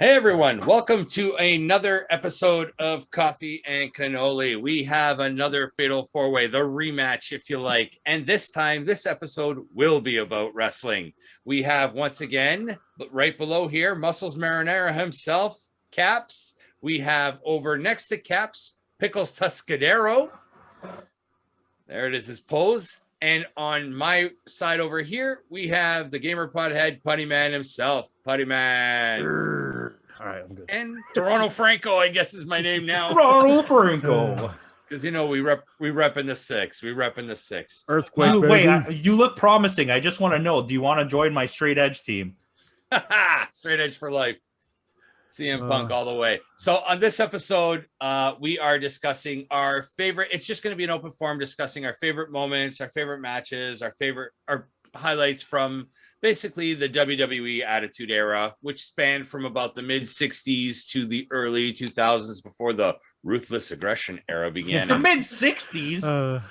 Hey everyone, welcome to another episode of Coffee and Cannoli. We have another Fatal 4-Way, the rematch if you like. And this time, this episode will be about wrestling. We have once again, right below here, Muscles Marinara himself, Caps. We have over next to Caps, Pickles Tuscadero. There it is, his pose. And on my side over here, we have the gamer pod head, Puttyman himself. Puttyman. All right, I'm good. And Toronto Franco, I guess, is my name now. Toronto Franco. Because we rep in the six. We rep in the six. Earthquake. Wait, you look promising. I just want to know, do you want to join my straight edge team? Straight edge for life. CM Punk all the way. So on this episode, we are discussing our favorite. It's just going to be an open forum discussing our favorite moments, our favorite matches, our highlights from basically the WWE Attitude Era, which spanned from about the mid 60s to the early 2000s before the Ruthless Aggression Era began. The mid 60s?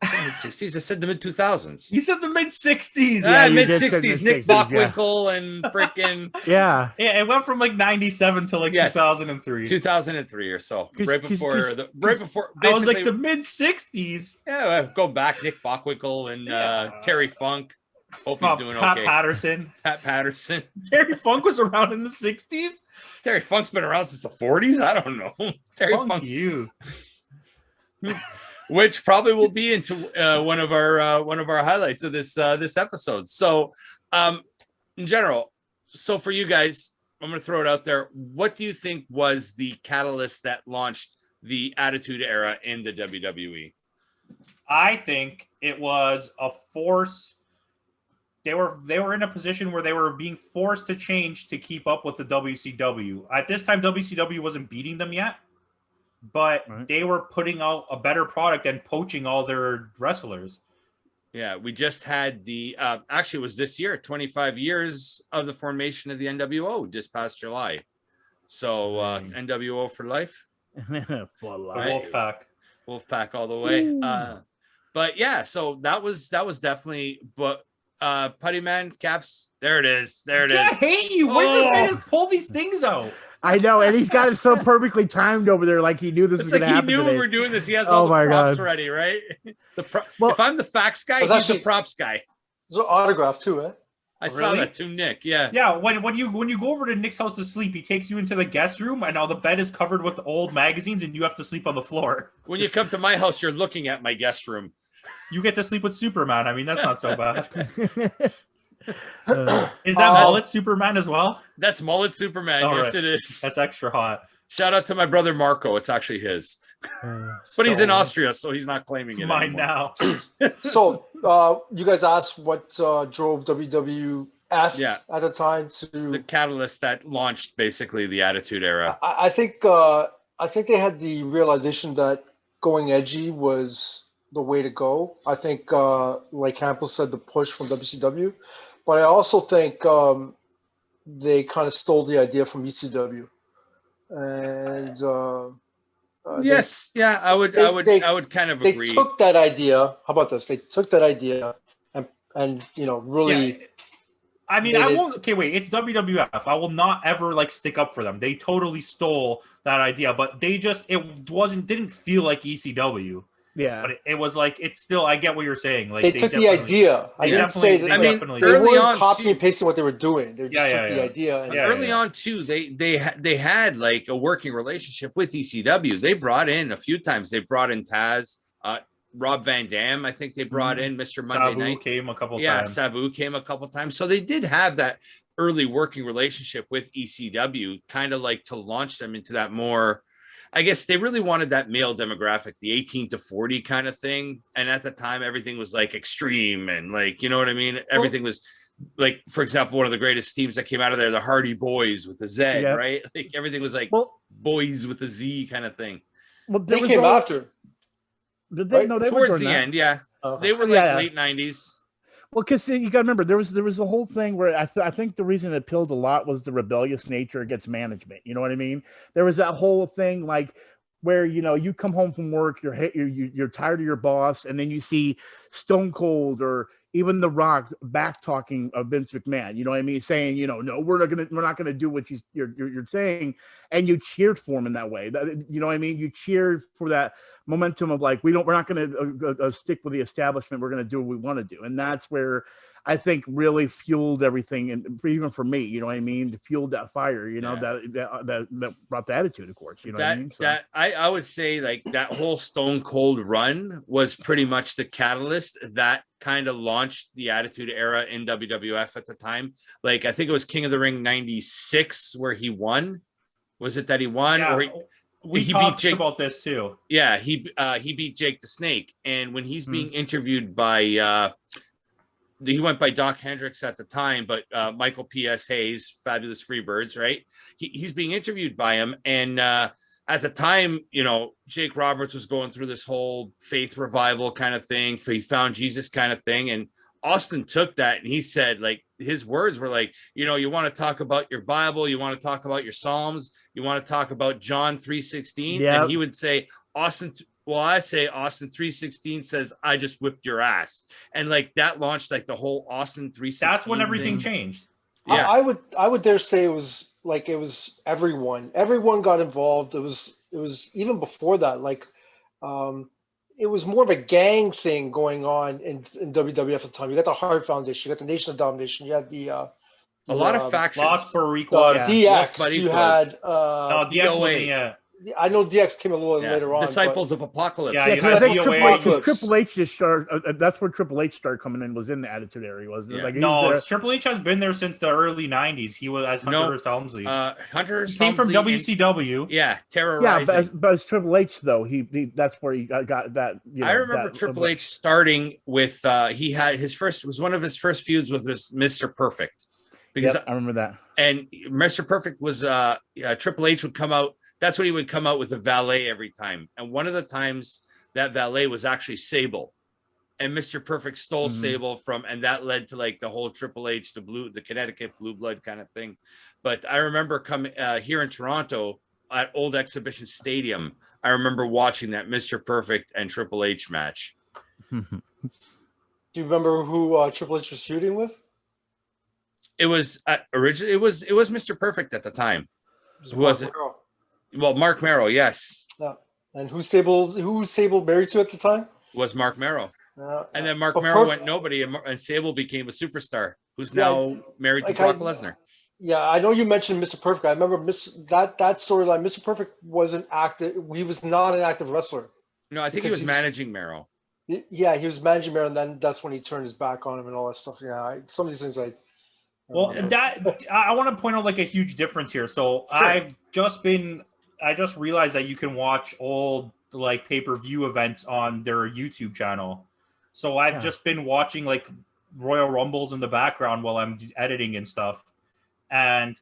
Mid 60s? I said the mid 2000s. You said the mid 60s. Yeah, mid 60s. Nick Bockwinkel and freaking yeah. It went from like 97 to like 2003. 2003 or so. Right before I was like the mid 60s. Yeah, go back Nick Bockwinkel and Terry Funk. Hope he's doing Pat okay. Pat Patterson. Terry Funk was around in the 60s? Terry Funk's been around since the 40s? I don't know. Terry Funk's you. Which probably will be into one of our highlights of this episode. So, in general, so for you guys, I'm going to throw it out there. What do you think was the catalyst that launched the Attitude Era in the WWE? I think it was a force. They were in a position where they were being forced to change to keep up with the WCW. At this time, WCW wasn't beating them yet. But They were putting out a better product and poaching all their wrestlers. Yeah, we just had the actually it was this year, 25 years of the formation of the NWO this past July. So NWO for life. For life. Right? Wolfpack all the way. But yeah, so that was definitely Puttyman, Caps, there it is. I hate you. Why does this guy just pull these things out? I know, and he's got it so perfectly timed over there, like he knew this was going to happen. He knew today. we were doing this. He has all the props ready, right? If I'm the facts guy, he's the props guy. There's an autograph too, eh? I saw that too, Nick. Yeah. Yeah. When you go over to Nick's house to sleep, he takes you into the guest room, and now the bed is covered with old magazines, and you have to sleep on the floor. When you come to my house, you're looking at my guest room. You get to sleep with Superman. I mean, that's not so bad. Is that mullet Superman as well? That's mullet Superman. All yes, right. It is. That's extra hot. Shout out to my brother Marco. It's actually his, but he's in Austria, so he's not claiming it. Mine now. So, you guys asked what drove WWF at the time to the catalyst that launched basically the Attitude Era. I think they had the realization that going edgy was the way to go. I think, like Campo said, the push from WCW. But I also think they kind of stole the idea from ECW, and I would kind of agree. They took that idea. How about this? They took that idea and really. Yeah. I mean, I won't. Okay, wait. It's WWF. I will not ever stick up for them. They totally stole that idea, but didn't feel like ECW. Yeah, but it was it's still. I get what you're saying. They took the idea. I didn't say that. They weren't copying and pasting what they were doing. They just took the idea. And early on too, they had a working relationship with ECW. They brought in a few times. They brought in Taz, Rob Van Dam. I think they brought in Mr. Monday Sabu Night. Came a couple times. Yeah, Sabu came a couple times. So they did have that early working relationship with ECW, kind of to launch them into that more. I guess they really wanted that male demographic, the 18 to 40 kind of thing. And at the time, everything was extreme and you know what I mean? Everything was for example, one of the greatest teams that came out of there, the Hardy Boys with the Z, right? Everything was boys with the Z kind of thing. Well, they came after. Did they? Right? No, they towards were the that. End. Yeah, they were late 90s. Well, because you got to remember, there was a whole thing where I think the reason it appealed a lot was the rebellious nature against management. You know what I mean? There was that whole thing where you come home from work, you're tired of your boss, and then you see Stone Cold or even The Rock back talking of Vince McMahon. You know what I mean? Saying, no, we're not gonna do what you're saying, and you cheered for him in that way. You know what I mean? You cheered for that momentum of like, we're not gonna stick with the establishment. We're gonna do what we want to do, and that's where I think really fueled everything, and even for me, you know what I mean, fueled that fire, that brought the attitude, of course, you know what I mean. So. I would say like that whole Stone Cold run was pretty much the catalyst that kind of launched the Attitude Era in WWF at the time. Like I think it was King of the Ring '96 where he won. Was it that he won, or he talked about this too? Yeah, he beat Jake the Snake, and when he's being interviewed by. He went by Doc Hendricks at the time, but Michael P.S. Hayes, Fabulous Freebirds, right? He's being interviewed by him. And at the time, Jake Roberts was going through this whole faith revival kind of thing. He found Jesus kind of thing. And Austin took that and he said, like, his words were like, you want to talk about your Bible, you want to talk about your Psalms, you want to talk about John 3:16. Yep. And he would say, Austin 3:16 says, I just whipped your ass. And like that launched like the whole Austin 3:16. That's when everything changed. Yeah. I would dare say it was everyone got involved. It was even before that, like, it was more of a gang thing going on in WWF at the time. You got the Hart Foundation, you got the Nation of Domination, you had a lot of factions. Lost Bariquas, DX, you had no, DX wasn't. I know DX came a little later on. Disciples of Apocalypse. Yeah, I think Triple H just started. That's where Triple H started coming in. Was in the Attitude Era. Triple H has been there since the early '90s. He was as Hunter S. Helmsley. He came from WCW. Terrorizing. Yeah, but as Triple H though, that's where he got that. I remember Triple H starting with. He had one of his first feuds with Mr. Perfect. Because I remember that. And Mr. Perfect was Triple H would come out. That's when he would come out with a valet every time. And one of the times that valet was actually Sable. And Mr. Perfect stole Sable and that led to like the whole Triple H, the Connecticut Blue Blood kind of thing. But I remember coming here in Toronto at Old Exhibition Stadium. I remember watching that Mr. Perfect and Triple H match. Do you remember who Triple H was feuding with? It was originally, it was Mr. Perfect at the time. Who was it? Well, Mark Merrow, yes. Yeah. And who's Sable married to at the time? Was Mark Merrow. And then Mark Merrow went nobody, and Sable became a superstar, who's now married to Brock Lesnar. Yeah, I know you mentioned Mr. Perfect. I remember that storyline. Mr. Perfect wasn't active. He was not an active wrestler. No, I think he was managing Merrow. Yeah, he was managing Merrow, and then that's when he turned his back on him and all that stuff. Yeah, some of these things I want to point out like a huge difference here. So sure. I just realized that you can watch old like pay-per-view events on their YouTube channel. So I've just been watching like Royal Rumbles in the background while I'm editing and stuff. And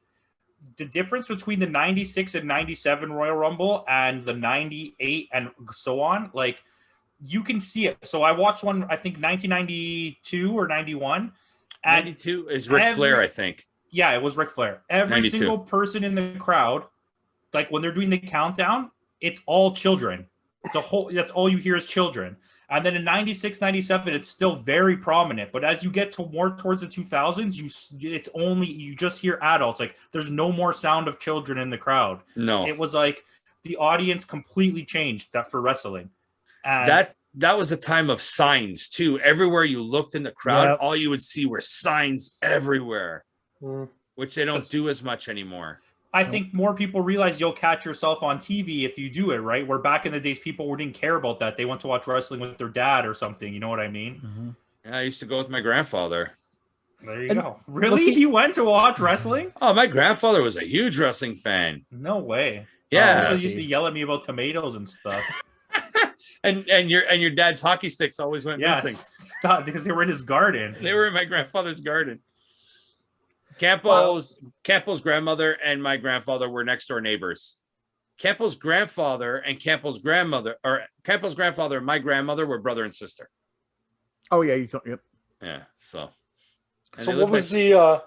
the difference between the 96 and 97 Royal Rumble and the 98 and so on, like you can see it. So I watched one, I think 1992 or 91. 92 is Ric Flair, I think. Yeah, it was Ric Flair. Every 92. single person in the crowd, like when they're doing the countdown, it's all children. That's all you hear is children. And then in 96, 97, it's still very prominent. But as you get to more towards the 2000s, you just hear adults. Like there's no more sound of children in the crowd. No. It was like the audience completely changed that for wrestling. And that was a time of signs too. Everywhere you looked in the crowd, all you would see were signs everywhere, which they don't do as much anymore. I think more people realize you'll catch yourself on TV if you do it, right? Where back in the days, people didn't care about that. They went to watch wrestling with their dad or something. You know what I mean? Mm-hmm. Yeah, I used to go with my grandfather. There you go. Really? You went to watch wrestling? Oh, my grandfather was a huge wrestling fan. No way. Yeah. He used to yell at me about tomatoes and stuff. and your dad's hockey sticks always went missing. Stop, because they were in his garden. They were in my grandfather's garden. Campo's grandmother and my grandfather were next door neighbors. Campo's grandfather and Campo's grandmother, or Campo's grandfather and my grandmother were brother and sister. Oh yeah, you yep. Yeah. So what was the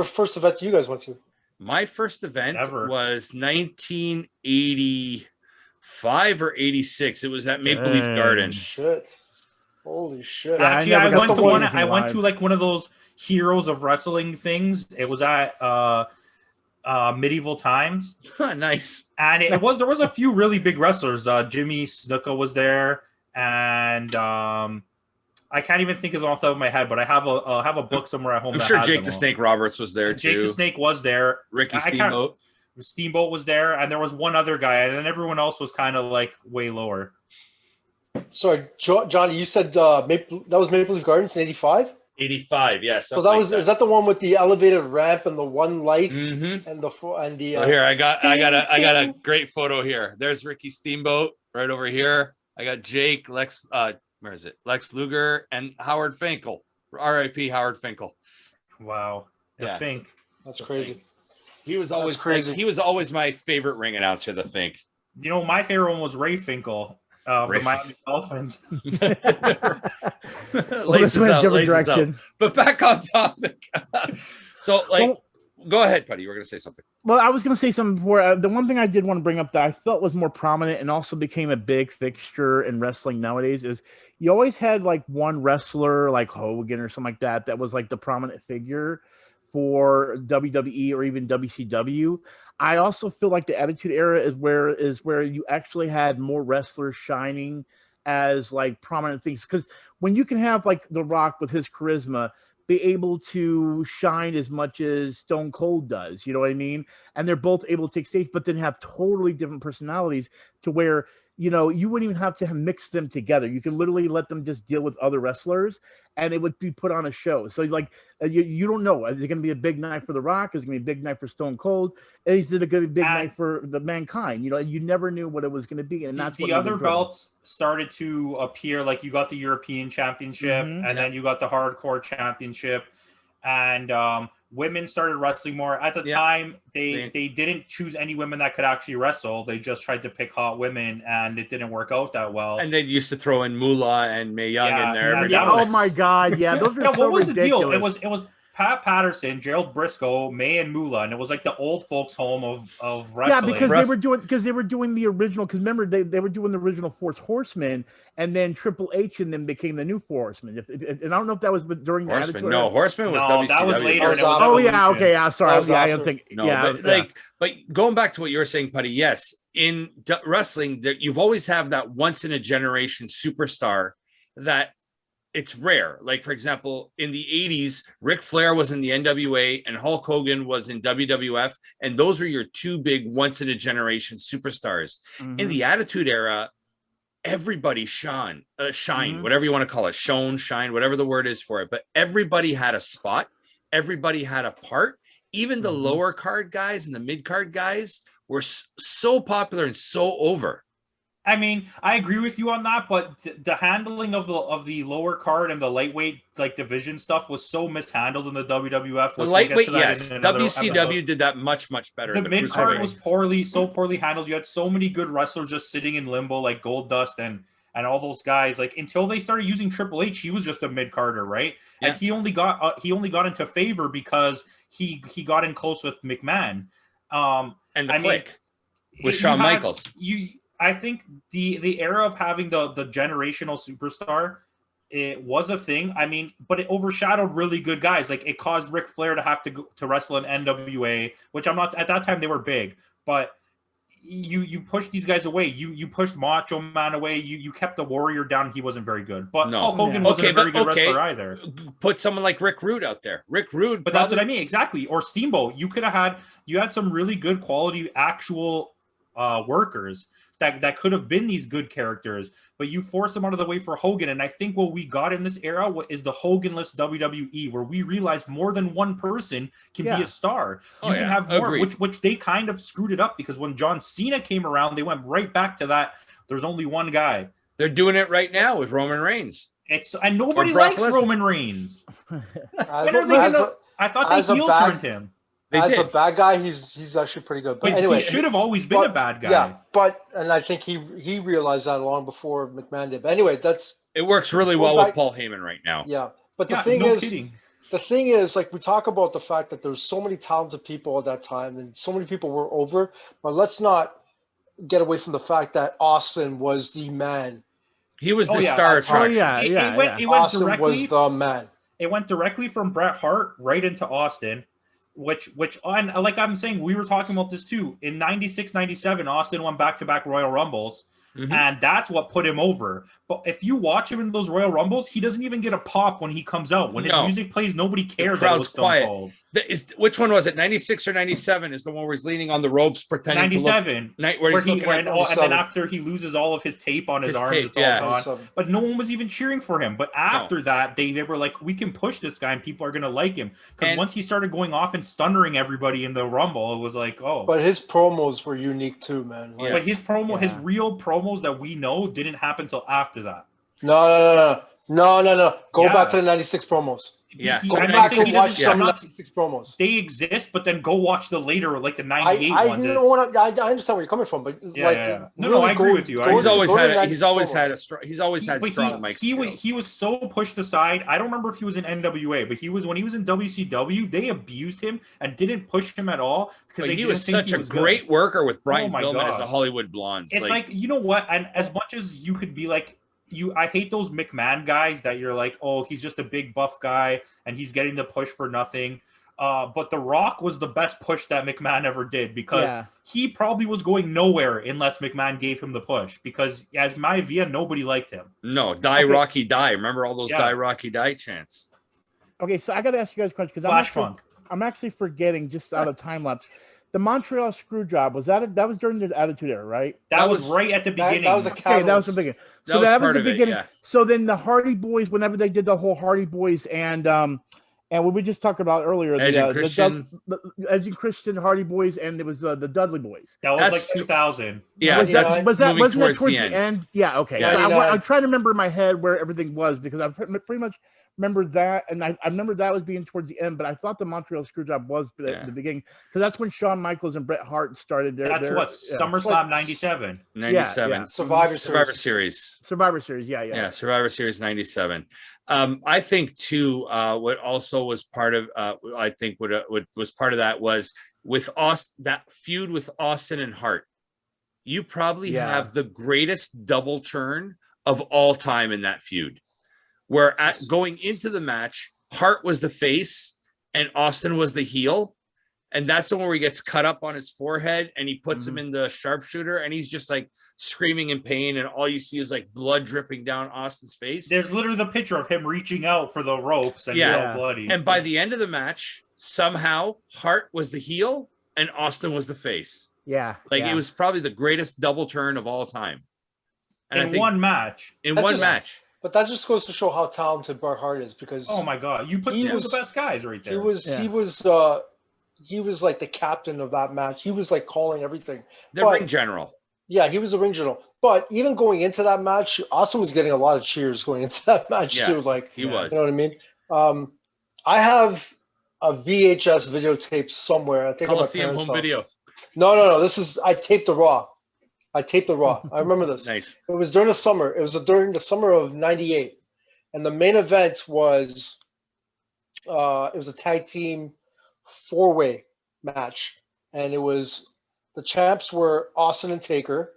first event you guys went to? My first event was 1985 or 86. It was at Maple Leaf Gardens. Shit. Holy shit! Yeah, I Actually, never I got went to to see one. anything I went live. to like one of those Heroes of Wrestling things. It was at Medieval Times, Nice. and there was a few really big wrestlers. Jimmy Snuka was there, and I can't even think of them off the top of my head. But I have a book somewhere at home. I'm that sure has Jake them the all. Snake Roberts was there Jake too. the Snake was there. Ricky I can't- Steamboat. Steamboat was there, and there was one other guy, and then everyone else was kind of like way lower. Sorry, Johnny, you said that was Maple Leaf Gardens in '85. 85, yes. So that was is that the one with the elevated ramp and the one light Mm-hmm. and the So here I got a great photo here. There's Ricky Steamboat right over here. I got Jake, Lex where is it? Lex Luger and Howard Finkel. R.I.P. Howard Finkel. Wow, Yeah. Fink. That's crazy. He was always crazy. he was always my favorite ring announcer, the Fink. You know, my favorite one was Ray Finkel of Ray the Miami Dolphins. Let's went a different direction. But back on topic. So, like, go ahead, Putty. You were going to say something. Well, I was going to say something before. The one thing I did want to bring up that I felt was more prominent and also became a big fixture in wrestling nowadays is you always had like one wrestler like Hogan or something like that was like the prominent figure for WWE or even WCW. I also feel like the Attitude Era is where you actually had more wrestlers shining as like prominent things, because when you can have like The Rock with his charisma be able to shine as much as Stone Cold does, you know what I mean? And they're both able to take stage, but then have totally different personalities to where, you know, you wouldn't even have to mix them together. You can literally let them just deal with other wrestlers and it would be put on a show. So like, you don't know, is it going to be a big night for The Rock? Is it going to be a big night for Stone Cold? Is it going to be a big night for the Mankind? You know, you never knew what it was going to be. And that's the other belts started to appear. Like you got the European Championship and then you got the Hardcore Championship, and women started wrestling more. At the time, they didn't choose any women that could actually wrestle. They just tried to pick hot women, and it didn't work out that well. And they used to throw in Moolah and Mae Young in there. Oh my God! Yeah, those were so what was ridiculous. the deal? It was Pat Patterson, Gerald Briscoe, May, and Moolah, and it was like the old folks' home of wrestling. Yeah, because they were doing the original. Because remember, they were doing the original Four Horsemen, and then Triple H and then became the new Four Horsemen. And I don't know if that was during the Horseman. No, Horseman was WCW. That was later. Yeah, okay, yeah, sorry, yeah, I think. No, yeah, but going back to what you were saying, Putty. Yes, in wrestling, you've always have that once in a generation superstar that. It's rare. Like, for example, in the 80s, Ric Flair was in the NWA and Hulk Hogan was in WWF. And those are your two big once-in-a-generation superstars. Mm-hmm. In the Attitude Era, everybody shined, whatever you want to call it, shine, whatever the word is for it. But everybody had a spot. Everybody had a part. Even the lower card guys and the mid-card guys were so popular and so over. I mean, I agree with you on that, but the handling of the lower card and the lightweight like division stuff was so mishandled in the WWF. The lightweight, yes, WCW did that much better. The mid card was poorly handled. You had so many good wrestlers just sitting in limbo, like Goldust and all those guys. Like until they started using Triple H, he was just a mid carder, right? Yeah. And he only got into favor because he got in close with McMahon. And the Clique with Shawn Michaels. I think the era of having the generational superstar, it was a thing. I mean, but it overshadowed really good guys. Like it caused Ric Flair to have to wrestle in NWA, which I'm not at that time they were big, but you pushed these guys away. You pushed Macho Man away. You kept the Warrior down. He wasn't very good. But Hulk Hogan wasn't a very good wrestler either. Put someone like Rick Rude out there. Rick Rude, but that's what I mean exactly. Or Steamboat. You had some really good quality actual workers that could have been these good characters, but you forced them out of the way for Hogan. And I think what we got in this era is the Hoganless WWE, where we realized more than one person can be a star. You can have more, which they kind of screwed it up, because when John Cena came around, they went right back to that. There's only one guy. They're doing it right now with Roman Reigns. And nobody likes Roman Reigns. I thought they heel turned him. A bad guy, he's actually pretty good. But anyway, he should have always been a bad guy. Yeah, and I think he realized that long before McMahon did. But anyway, it works really well with Paul Heyman right now. Yeah, but the thing is, like we talk about the fact that there's so many talented people at that time, and so many people were over. But let's not get away from the fact that Austin was the man He was Oh, the yeah. star Oh, attraction. yeah. It went Austin directly. was the man. It went directly from Bret Hart right into Austin, which on, like I'm saying, we were talking about this too. In 96, 97, Austin won back-to-back Royal Rumbles, and that's what put him over. But if you watch him in those Royal Rumbles, he doesn't even get a pop when he comes out. When his music plays, nobody cares that it was Stone quiet. Cold. Which one was it? 96 or 97 is the one where he's leaning on the ropes pretending 97, to look. Where he's looking at and then after he loses all of his tape on his arms, it's all gone. 97. But no one was even cheering for him. But after that, they were like, we can push this guy and people are going to like him. Because once he started going off and stunnering everybody in the Rumble, it was like, oh. But his promos were unique too, man. Like, But his real promos that we know didn't happen till after that. No. Go back to the 96 promos. Yeah. Go back and watch some 96 promos. They exist, but then go watch the later, like the 98 ones. I understand where you're coming from, but No, I agree with you. He's always had a strong mic. He was so pushed aside. I don't remember if he was in NWA, but when he was in WCW, they abused him and didn't push him at all because he was such a great worker with Brian Pillman as a Hollywood Blonde. It's like, you know what? And as much as you could be like, I hate those McMahon guys that you're like, oh, he's just a big buff guy and he's getting the push for nothing. But The Rock was the best push that McMahon ever did because he probably was going nowhere unless McMahon gave him the push because as my via, nobody liked him. No, Rocky, die. Remember all those die, Rocky, die chants? Okay, so I got to ask you guys a question because I'm actually forgetting just out of time lapse. The Montreal screw job was that was during the Attitude Era, right? That was right at the beginning. That was a catalyst. That was the beginning. So that was the beginning. Yeah. So then the Hardy Boys, whenever they did the whole Hardy Boys and what we just talked about earlier, Edge and Christian, Hardy Boys, and it was the Dudley Boys. That was like 2000. Yeah, wasn't that towards the end? Yeah, okay. Yeah. So I'm trying to remember in my head where everything was because I pretty much remember that, and I remember that was being towards the end, but I thought the Montreal Screwjob was at the beginning because that's when Shawn Michaels and Bret Hart started their. SummerSlam 97. 97. Yeah. Survivor Series. Survivor Series, yeah. Survivor Series 97. I think too. What also was part of, I think what was part of that was with that feud with Austin and Hart. You probably have the greatest double turn of all time in that feud. Where going into the match, Hart was the face and Austin was the heel. And that's the one where he gets cut up on his forehead and he puts him in the sharpshooter and he's just like screaming in pain. And all you see is like blood dripping down Austin's face. There's literally the picture of him reaching out for the ropes and he's all bloody. And by the end of the match, somehow Hart was the heel and Austin was the face. Yeah. It was probably the greatest double turn of all time. And in one match. Match. But that just goes to show how talented Bret Hart is because oh my god, you put two of the best guys right there. He was like the captain of that match. He was like calling everything. Ring general. Yeah, he was the ring general. But even going into that match, Austin was getting a lot of cheers going into that match too. Like he was. You know what I mean? I have a VHS videotape somewhere. I think Coliseum home video. No. I taped the Raw. I remember this. Nice. It was during the summer. It was during the summer of '98, and the main event was it was a tag team 4-way match, and it was the champs were Austin and Taker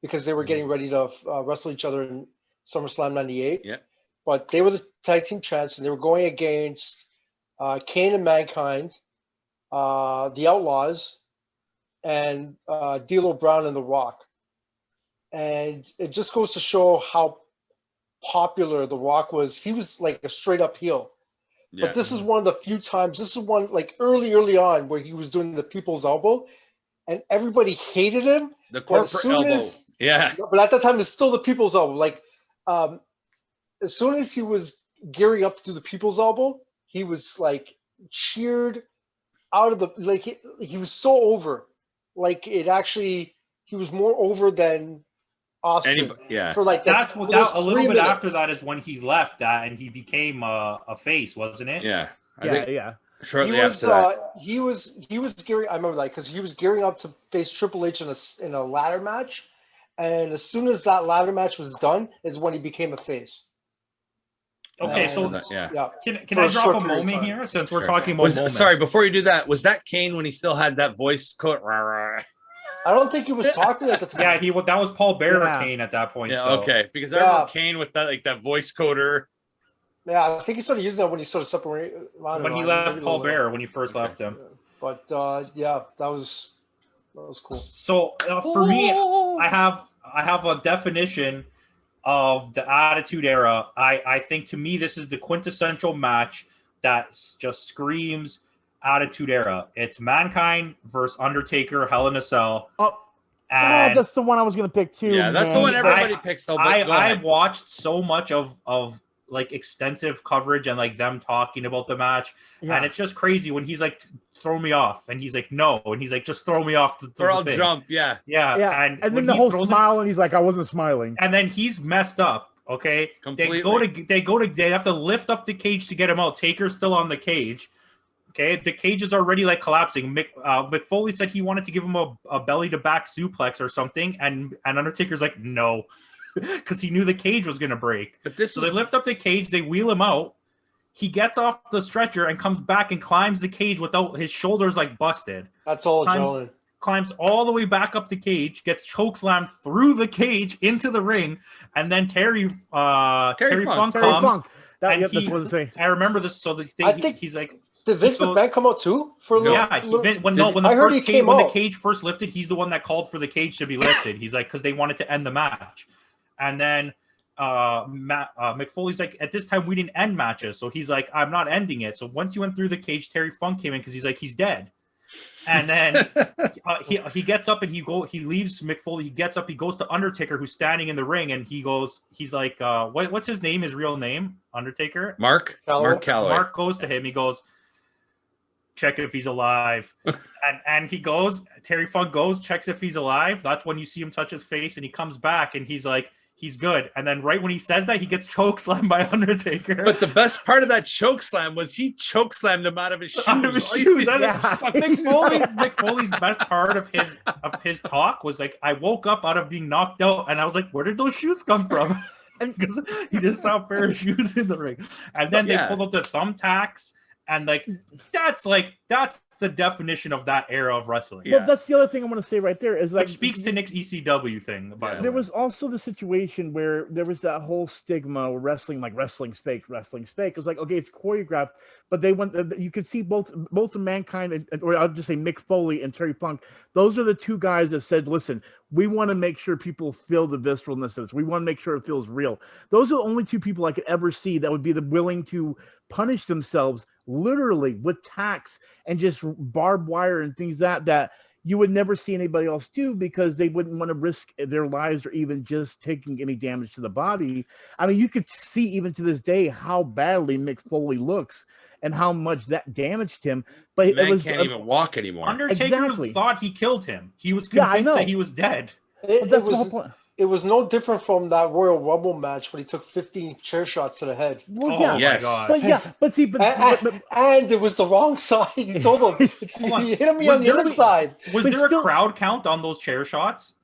because they were getting ready to wrestle each other in SummerSlam '98. Yeah. But they were the tag team champs, and they were going against Kane and Mankind, the Outlaws, and D'Lo Brown and The Rock. And it just goes to show how popular The Rock was. He was like a straight up heel. Yeah. But this is one of the few times, this is one like early on where he was doing the people's elbow and everybody hated him. The corporate elbow. But at that time, it's still the people's elbow. Like as soon as he was gearing up to do the people's elbow, he was like cheered out of the, like he was so over. Like it actually, he was more over than Austin. For like that's without a little bit after that is when he left that and he became a face, wasn't it? Yeah. Shortly after that, he was gearing. I remember that because he was gearing up to face Triple H in a ladder match, and as soon as that ladder match was done, is when he became a face. Okay, so can I drop a moment here since we're talking about moments? Sorry, before you do that, was that Kane when he still had that voice coat? I don't think he was talking at the time. Yeah, that was Paul Bearer Yeah. Kane at that point. Yeah, so. okay. Because I remember Kane with that like that voice coder. Yeah, I think he started using that when he sort of separated. When he left Paul Bearer, when he first left him. But yeah, that was cool. So for me, I have a definition of the Attitude Era. I think to me this is the quintessential match that just screams Attitude Era. It's Mankind versus Undertaker, Hell in a Cell. And that's the one I was gonna pick too. Yeah, that's the one everybody picks. Though, I've watched so much of like extensive coverage and like them talking about the match, and it's just crazy when he's like, "Throw me off," and he's like, "No," and he's like, "Just throw me off." Or I'll jump. Yeah. And then the whole smile, and he's like, "I wasn't smiling." And then he's messed up. Okay, completely. They have to lift up the cage to get him out. Taker's still on the cage. Okay, the cage is already like collapsing. Mick Foley said he wanted to give him a belly to back suplex or something, and Undertaker's like, no. Because he knew the cage was going to break. But they lift up the cage, they wheel him out. He gets off the stretcher and comes back and climbs the cage without his shoulders like busted. That's all Joe. Climbs all the way back up the cage, gets chokeslammed through the cage into the ring, and then Terry Funk comes. That's what I'm saying. I remember this. So he's like, did Vince McMahon come out too for a little? Yeah, when the cage first lifted, he's the one that called for the cage to be lifted. He's like, because they wanted to end the match. And then Mick Foley's like, at this time we didn't end matches, so he's like, I'm not ending it. So once you went through the cage, Terry Funk came in because he's like, he's dead. And then he gets up and he leaves Mick Foley. He gets up, he goes to Undertaker, who's standing in the ring, and he's like, what's his name? His real name? Undertaker? Mark Calloway. Mark goes to him. He goes, check if he's alive. and he goes, Terry Funk goes, checks if he's alive. That's when you see him touch his face, and he comes back and he's like, he's good. And then right when he says that, he gets chokeslammed by Undertaker. But the best part of that chokeslam was he chokeslammed him out of his shoes. Mick Foley's best part of his talk was like, I woke up out of being knocked out, and I was like, where did those shoes come from? Because he just saw a pair of shoes in the ring. And then they pulled up the thumbtacks, and that's the definition of that era of wrestling. Well, that's the other thing I want to say right there is like, which speaks to Nick's ECW thing. There was also the situation where there was that whole stigma of wrestling, like wrestling's fake. It was like, okay, it's choreographed, but they went. You could see both of Mankind, or I'll just say Mick Foley and Terry Funk. Those are the two guys that said, "Listen, we want to make sure people feel the visceralness of this. We want to make sure it feels real." Those are the only two people I could ever see that would be willing to punish themselves literally with tacks and just barbed wire and things that you would never see anybody else do, because they wouldn't want to risk their lives or even just taking any damage to the body. I mean, you could see even to this day how badly Mick Foley looks and how much that damaged him. But it was can't even walk anymore. Undertaker thought he killed him. He was convinced that he was dead. It was no different from that Royal Rumble match when he took 15 chair shots to the head. Well, my God. And it was the wrong side. He told him, he hit me on the other side. Was there a crowd count on those chair shots?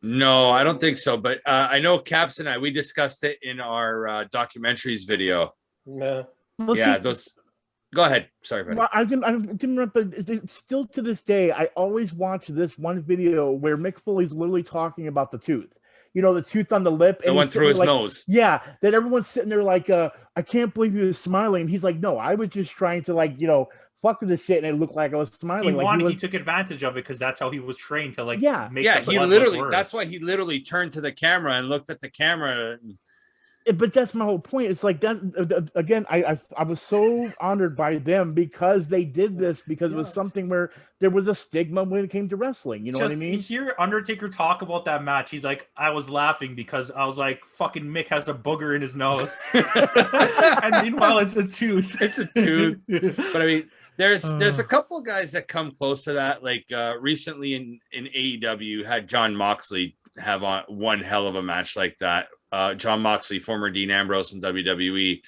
No, I don't think so. But I know Caps and we discussed it in our documentaries video. Yeah. Go ahead. Sorry, buddy. Well, I didn't, but still to this day, I always watch this one video where Mick Foley's literally talking about the tooth. You know, the tooth on the lip. And went through his nose. Yeah. That everyone's sitting there like, I can't believe he was smiling. And he's like, no, I was just trying to fuck with this shit, and it looked like I was smiling. He took advantage of it because that's how he was trained to make he literally, that's why he literally turned to the camera and looked at the camera. But that's my whole point. It's like that again. I was so honored by them because they did this, because it was something where there was a stigma when it came to wrestling. You know what I mean? You hear Undertaker talk about that match. He's like, I was laughing because I was like, fucking Mick has a booger in his nose, and meanwhile it's a tooth. It's a tooth. But I mean, there's a couple of guys that come close to that. Like recently in AEW, had John Moxley have one hell of a match like that. John Moxley, former Dean Ambrose in WWE,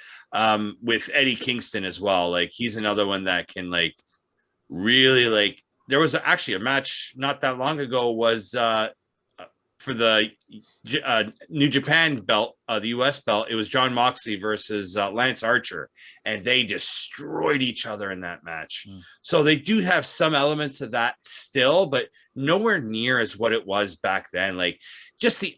with Eddie Kingston as well. Like, he's another one that can really there was actually a match not that long ago was for the New Japan belt, the US belt, it was John Moxley versus Lance Archer, and they destroyed each other in that match. So they do have some elements of that still, but nowhere near as what it was back then. Like just the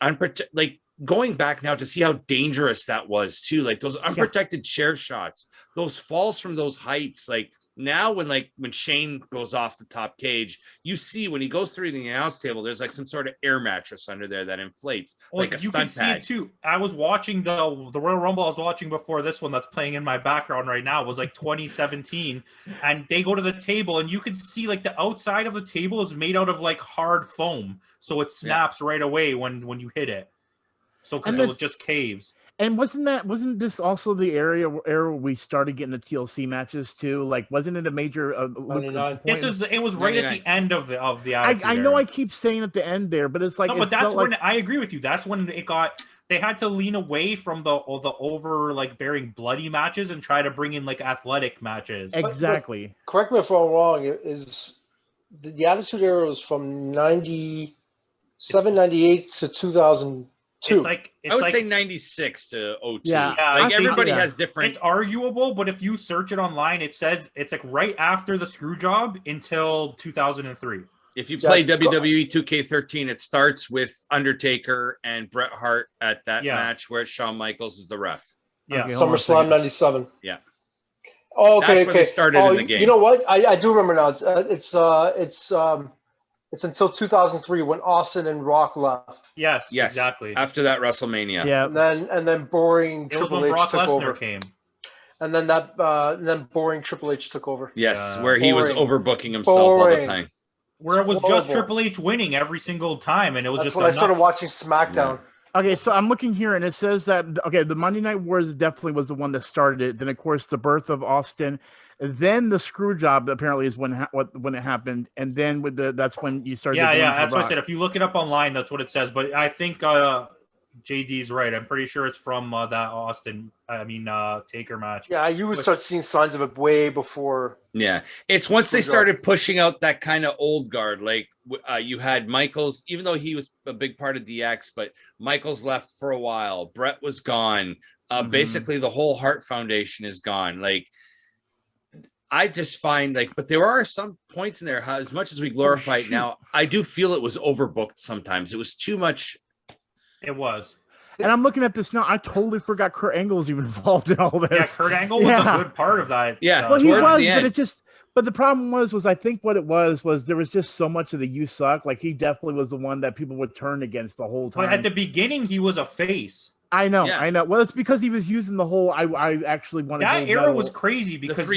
like going back now to see how dangerous that was too, like those unprotected chair shots, those falls from those heights. Like now when Shane goes off the top cage, you see when he goes through the announce table, there's like some sort of air mattress under there that inflates, like a you stunt can pad. see it too. I was watching the Royal Rumble I was watching before this one that's playing in my background right now was like 2017, and they go to the table and you can see like the outside of the table is made out of like hard foam, so it snaps right away when you hit it. So because it just caves. And wasn't this also the era where we started getting the TLC matches too? Like, wasn't it a major? It was right at the end of the I know I keep saying at the end there, but it's like no, but that's when I agree with you. That's when it got. They had to lean away from the over like bearing bloody matches and try to bring in like athletic matches. Exactly. But correct me if I'm wrong. Is the Attitude Era was from 97, 98 to 2002. I would say 96 to 02. Yeah, like everybody has different. It's arguable, but if you search it online, it says it's like right after the screw job until 2003. If you play WWE 2K13, it starts with Undertaker and Bret Hart at that match where Shawn Michaels is the ref. Yeah, okay, SummerSlam 97. Yeah. Oh, okay, That's when they started in the game. You know what? I do remember now. It's until 2003 when Austin and Rock left. Yes, exactly. After that WrestleMania. Yeah. And then boring Triple H took over. Came. And then then boring Triple H took over. Yes, where he was overbooking himself all the time. Where it was just Triple H winning every single time, and it was That's just when I started watching SmackDown. Yeah. Okay, so I'm looking here, and it says that the Monday Night Wars definitely was the one that started it. Then, of course, the birth of Austin. Then the screw job apparently is when it happened, and then that's when you started. That's what I said. If you look it up online, that's what it says. But I think JD's right. I'm pretty sure it's from that Taker match. Yeah, you would start seeing signs of it way before. Yeah, it's once they started pushing out that kind of old guard. Like you had Michaels, even though he was a big part of DX, but Michaels left for a while. Brett was gone. Basically, the whole Hart Foundation is gone. Like. I just find but there are some points in there, as much as we glorify it now, I do feel it was overbooked sometimes. It was too much. It was. And I'm looking at this now. I totally forgot Kurt Angle was even involved in all this. Yeah, Kurt Angle was a good part of that. Yeah, well, he was, but the problem was I think what it was there was just so much of the "you suck." Like he definitely was the one that people would turn against the whole time. But at the beginning, he was a face. I know. Well, it's because he was using the whole. I actually wanted that era was crazy because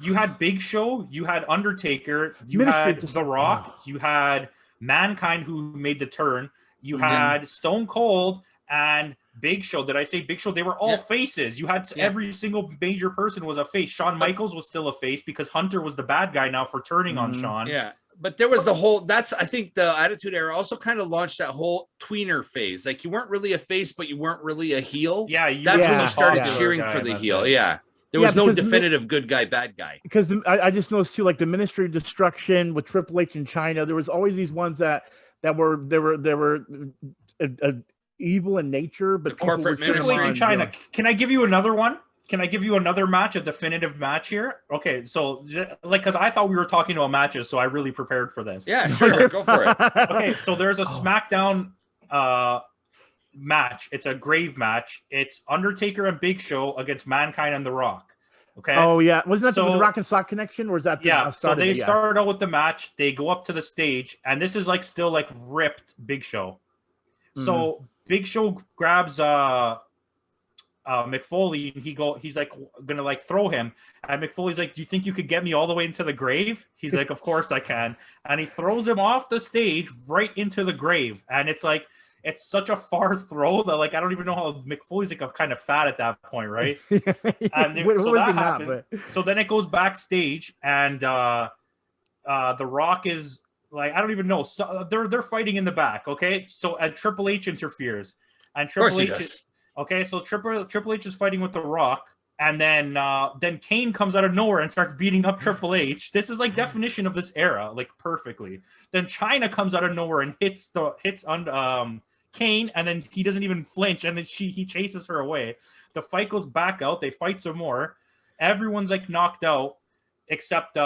you had Big Show, you had Undertaker, you had The Rock, you had Mankind who made the turn, you had Stone Cold and Big Show. Did I say Big Show? They were all faces. You had every single major person was a face. Shawn Michaels was still a face because Hunter was the bad guy now for turning on Shawn. Yeah. But there was the whole, I think the Attitude Era also kind of launched that whole tweener phase. Like you weren't really a face, but you weren't really a heel. Yeah. That's when you started cheering for the heel. Yeah. There was no definitive good guy, bad guy. Because I just noticed too, like the Ministry of Destruction with Triple H in China, there was always these ones that were evil in nature, but corporate Triple H in China. Can I give you another one? Can I give you another match, a definitive match here? Okay, so because I thought we were talking about matches, so I really prepared for this. Yeah, sure, go for it. Okay, so there's a SmackDown match. It's a grave match. It's Undertaker and Big Show against Mankind and The Rock. Okay. Oh yeah, wasn't that the Rock and Sock connection, or was that? So they started out with the match. They go up to the stage, and this is still ripped Big Show. So Big Show grabs McFoley, and he's gonna throw him, and McFoley's like, "Do you think you could get me all the way into the grave?" He's like, "Of course I can," and he throws him off the stage right into the grave, and it's such a far throw that I don't even know how McFoley's kind of fat at that point, right? And so that happened. So then it goes backstage, and The Rock is I don't even know. So they're fighting in the back, okay? So and Triple H interferes, and Triple H. Okay, so Triple H is fighting with The Rock, And then Kane comes out of nowhere and starts beating up Triple H. This is like definition of this era, like perfectly. Then Chyna comes out of nowhere and hits Kane, and then he doesn't even flinch, and then he chases her away. The fight goes back out. They fight some more. Everyone's like knocked out, except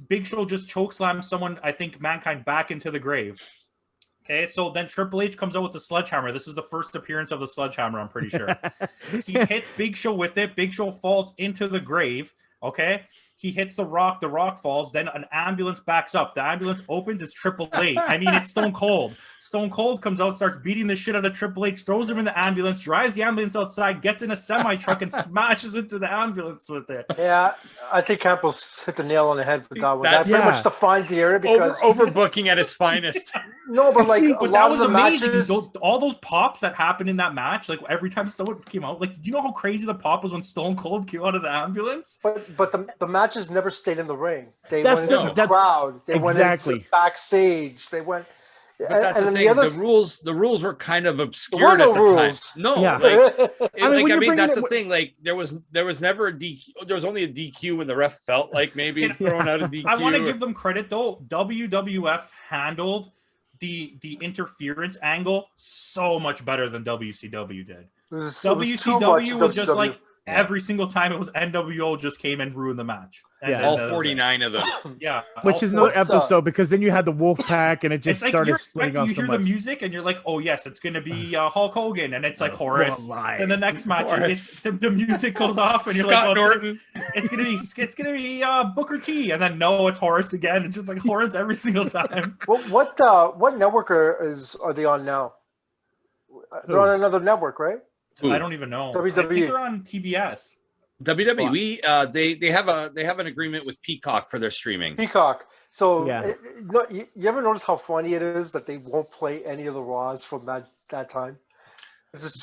Big Show just chokeslams someone, I think Mankind, back into the grave. Okay, so then Triple H comes out with the sledgehammer. This is the first appearance of the sledgehammer, I'm pretty sure. He hits Big Show with it. Big Show falls into the grave. Okay, he hits the Rock falls. Then an ambulance backs up. The ambulance opens. It's Triple H. I mean, it's Stone Cold. Stone Cold comes out, starts beating the shit out of Triple H, throws him in the ambulance, drives the ambulance outside, gets in a semi truck, and smashes into the ambulance with it. Yeah, I think Campbell's hit the nail on the head with that one. That pretty much defines the era because overbooking at its finest. No, but like a lot of the matches, all those pops that happened in that match, like every time someone came out, like, do you know how crazy the pop was when Stone Cold came out of the ambulance? But the matches never stayed in the ring. They went into the crowd. They went into backstage. They went. But that's the thing. The rules were kind of obscured at the time. No, that's the thing. Like there was never a DQ. There was only a DQ when the ref felt like maybe throwing out a DQ. I want to give them credit though. WWF handled the interference angle so much better than WCW did. WCW was just like every single time it was NWO just came and ruined the match. All 49 of them. Yeah. Which is another episode because then you had the Wolf Pack and it just started splitting off. You hear the music and you're like, oh yes, it's going to be Hulk Hogan, and it's like Horace. And the next match, the music goes off and you're Scott like, Norton. It's gonna be Booker T, and then no, it's Horace again. It's just like Horace every single time. What network are they on now? They're on another network, right? I don't even know. WWE. I think they're on TBS. WWE, they have an agreement with Peacock for their streaming. Peacock. So you ever notice how funny it is that they won't play any of the Raws from that time?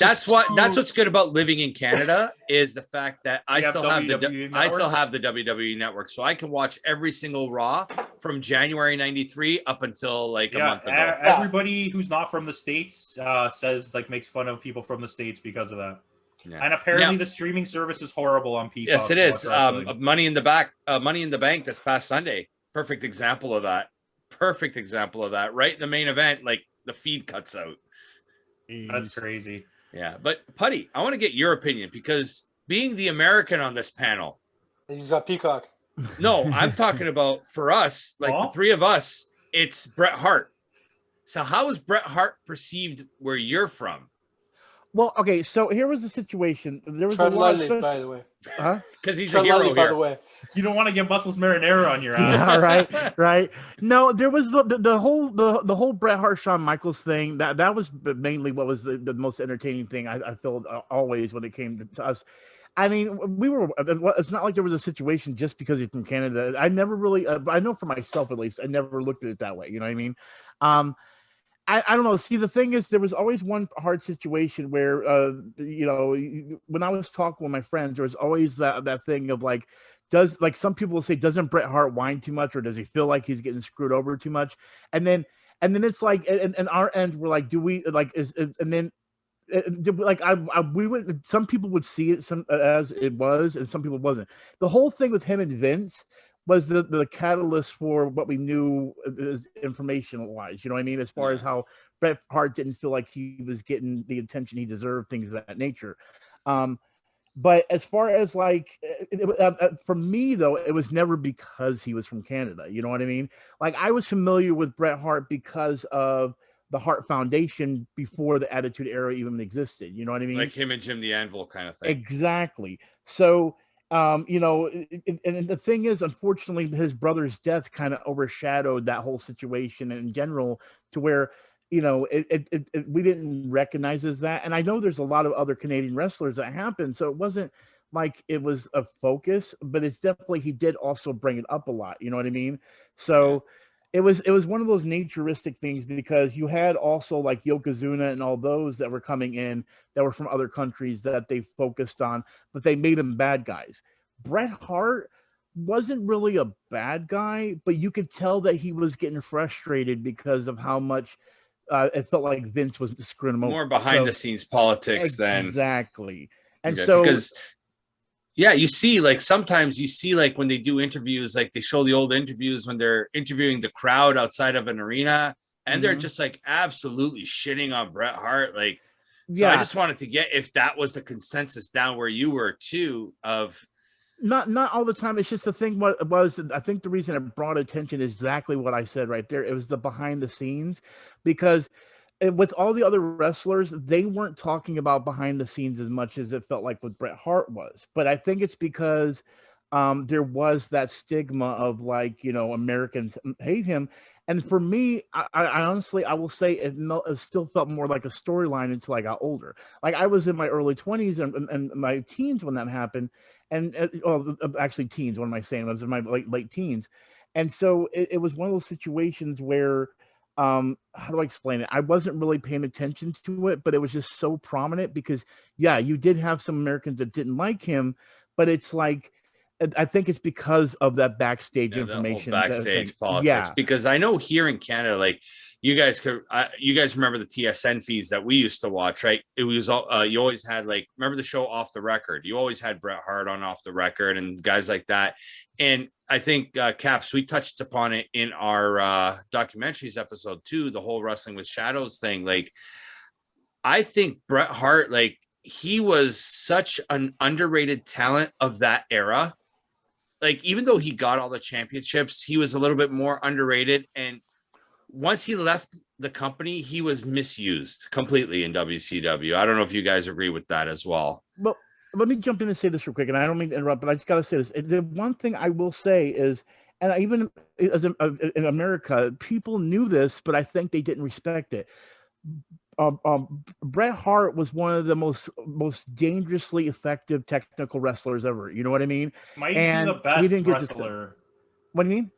That's what's good about living in Canada is the fact that I still have the WWE network, so I can watch every single Raw from January '93 up until like a month ago. Everybody who's not from the States says makes fun of people from the States because of that. Yeah. And apparently the streaming service is horrible on Peacock. Yes, it is. Money in the Bank this past Sunday. Perfect example of that. Right in the main event, like the feed cuts out. That's crazy. Yeah, but Putty, I want to get your opinion because being the American on this panel, he's got Peacock. No, I'm talking about for us, the three of us, it's Bret Hart. So how is Bret Hart perceived where you're from? Well, okay, so here was the situation. There was Tread lightly, by the way. Because he's a hero here. By the way. You don't want to get Muscles Marinara on your ass. Yeah, right. No, there was the whole Bret Hart Shawn Michaels thing. That was mainly what was the most entertaining thing I felt always when it came to us. I mean, it's not like there was a situation just because he's from Canada. I never really, I know for myself at least, I never looked at it that way. You know what I mean? I don't know. See, the thing is, there was always one hard situation where, when I was talking with my friends, there was always that thing of some people will say, doesn't Bret Hart whine too much, or does he feel like he's getting screwed over too much? And then it's like, and our end, we're like, do we we would. Some people would see it as it was, and some people wasn't. The whole thing with him and Vince was the catalyst for what we knew information wise, you know what I mean? As far as how Bret Hart didn't feel like he was getting the attention he deserved, things of that nature. But as far as for me though, it was never because he was from Canada. You know what I mean? Like I was familiar with Bret Hart because of the Hart Foundation before the Attitude Era even existed. You know what I mean? Like him and Jim the Anvil kind of thing. Exactly. So, and the thing is, unfortunately, his brother's death kind of overshadowed that whole situation in general to where, we didn't recognize as that. And I know there's a lot of other Canadian wrestlers that happened. So it wasn't like it was a focus, but it's definitely, he did also bring it up a lot. You know what I mean? So it was one of those naturistic things because you had also like Yokozuna and all those that were coming in that were from other countries that they focused on, but they made them bad guys. Bret Hart wasn't really a bad guy, but you could tell that he was getting frustrated because of how much it felt like Vince was screwing him over. More behind the scenes politics than exactly. And Okay, so because yeah, you see, like sometimes you see, like when they do interviews, like they show the old interviews when they're interviewing the crowd outside of an arena, and they're just like absolutely shitting on Bret Hart. Like, so I just wanted to get if that was the consensus down where you were too of. Not all the time. It's just the thing. What it was, I think the reason it brought attention is exactly what I said right there. It was the behind the scenes, because with all the other wrestlers, they weren't talking about behind the scenes as much as it felt like with Bret Hart was. But I think it's because there was that stigma of like, you know, Americans hate him. And for me, I honestly, I will say it still felt more like a storyline until I got older. Like I was in my early 20s and my teens when that happened. And actually teens, what am I saying? I was in my late teens. And so it was one of those situations where, how do I explain it? I wasn't really paying attention to it, but it was just so prominent because, yeah, you did have some Americans that didn't like him, but it's like, I think it's because of that backstage information, backstage politics. Yeah, because I know here in Canada, like you guys remember the TSN feeds that we used to watch, right? It was all you always had, like, remember the show Off the Record? You always had Bret Hart on Off the Record and guys like that. And I think Caps, we touched upon it in our documentaries episode too, the whole Wrestling with Shadows thing. Like, I think Bret Hart, like, he was such an underrated talent of that era. Like, even though he got all the championships, he was a little bit more underrated. And once he left the company, he was misused completely in WCW. I don't know if you guys agree with that as well. Well, let me jump in and say this real quick, and I don't mean to interrupt, but I just got to say this. The one thing I will say is, and even as in America, people knew this, but I think they didn't respect it. Bret Hart was one of the most dangerously effective technical wrestlers ever. You know what I mean? Might be the best wrestler. What do you mean?